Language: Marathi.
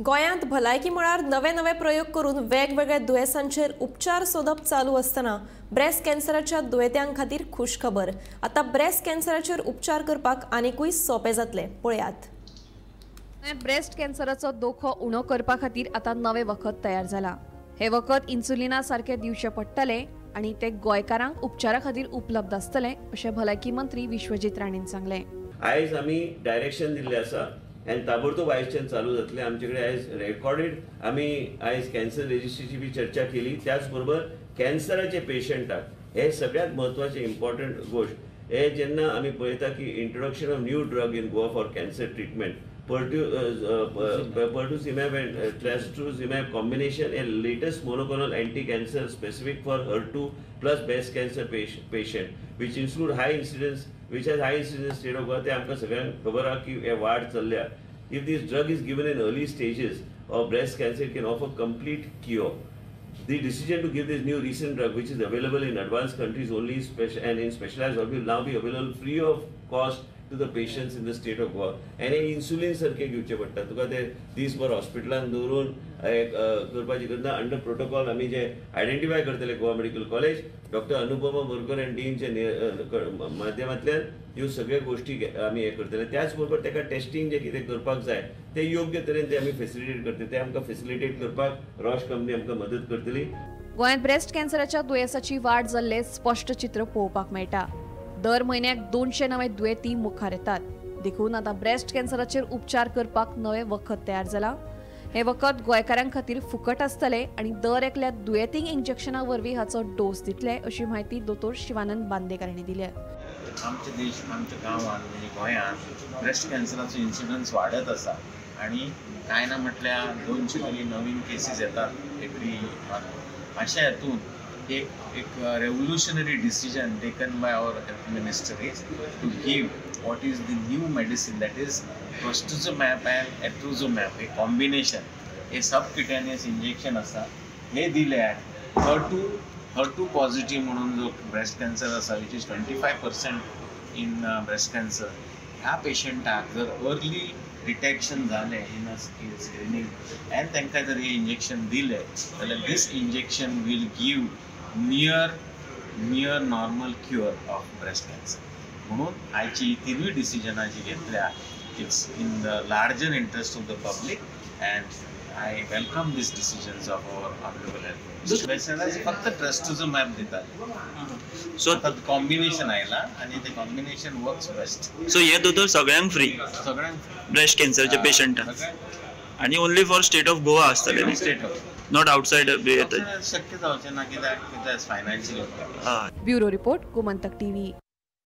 गोंयांत भलायकी मळार नवे नवे प्रयोग करून वेगवेगळ्या दुयेंसांचेर उपचार सोदप चालू असताना ब्रेस्ट कॅन्सराच्या दुयेंत्यांक खातीर खुश खबर। आता ब्रेस्ट कॅन्सराचेर उपचार करपाक आनीकूय सोपे जातले। पळयात। ब्रेस्ट कॅन्सराचो धोको उणो करपा खातीर आता नवे वखद तयार जाला। हे वखद इन्सुलिना सारखे दिवचे पडटले आणि ते गोंयकारांक उपचारा खातीर उपलब्ध आसतले अशें भलायकी मंत्री विश्वजीत राणेन सांगले। आयज आमी डायरेक्शन दिल्लें आसा आनी ताबडतोब आयजच्यान चालू जातलें। आमचे कडेन आयज रेकॉर्डेड आमी आयज कॅन्सर रजिस्ट्रीची बी चर्चा केली। त्याच बरोबर कॅन्सराचे पेशंटाक हे सगळ्यात म्हत्वाचे इम्पॉर्टंट गोष्ट हे जेन्ना आमी पळयता की introduction of new drug in Goa for cancer treatment pertuzumab and trastuzumab combination, a latest monoclonal anti-cancer specific for HER2 plus breast cancer patient, which include high incidence, which has high incidence state of birth. आमकां सगळ्यांक खबर आहा की हे वाड चल्ल्या। If this drug is given in early stages of breast cancer, it can offer complete cure. The decision to give this new recent drug, which is available in advanced countries only and in specialized hospitals, will now be available free of cost to the patients in the state of Goa. And insulin सारखे घेवचे पडटा। तुका ते दिसभर हॉस्पिटलान दवरून करपाची गरज ना। अंडर प्रोटोकॉल आमी जे आयडेंटिफाय करतले Goa medical college, doctor Anupama Borkar and डीनचे माध्यमांतल्यान ह्यो सगळ्यो गोष्टी आमी हे करतले। त्याच बरोबर तेका टेस्टिंग जे कितें करपाक जाय ते योग्य तरेन ते आमी फेसिलिटेट करतले। ते आमकां फेसिलिटेट करपाक रॉश कंपनी आमकां मदत करतली। गोंयांत ब्रेस्ट कॅन्सराच्या दुयेंसाची वाड जाल्ले स्पष्ट चित्र पळोवपाक मेळटा। दर म्हयन्याक 200 नवे दुयेंती मुखार येतात। देखून आता ब्रेस्ट कॅन्सराचेर उपचार करपाक नवे वखद तयार जाला। हे वखद गोंयकारांक खातीर फुकट आसतले आणि दर एकल्या दुयेंतींक इंजेक्शना वरवीं हाचो डोस दितले अशी माहिती दोतोर शिवानंद बांदेकर हांणी दिली। आमच्या आमच्या गांवांत म्हणजे गोंयांत ब्रेस्ट कॅन्सराचो इन्सिडन्स वाडत आसा आणि कांय ना म्हटल्यार 200 तरी नवीन केसीस येतात एवरी मंथ। अशा हातून एक revolutionary decision taken by our health minister is to give what is the new medicine, that is trastuzumab and etrusumab, a combination, a subcutaneous injection असा हे दिल्यार HER2 positive म्हणून जो breast cancer असा which is 25% in breast cancer, ह्या पेशंटाक जर अर्ली डिटेक्शन झाले इन स्क्रीनिंग आणि तांकां जर हे इंजेक्शन दिले जाल्यार this injection will give near normal cure of breast cancer. म्हणून आयची तिनूय डिसिजनां जी घेतल्या it's in the larger interest of the public and I welcome this decisions of our honourable health minister. फक्त ट्रस्टुझुमॅब दितात, सो कॉम्बिनेशन आयला आणि ते कॉम्बिनेशन वर्क्स बेस्ट। सो हे दोतोर सगळ्यांक फ्री ब्रेस्ट कॅन्सरचे पेशंटांक आणि only for state of Goa आसतले, स्टेट ऑफ नॉट आउटसाइड शक्य जावचें ना कित्याक financial. Bureau report Gomantak TV.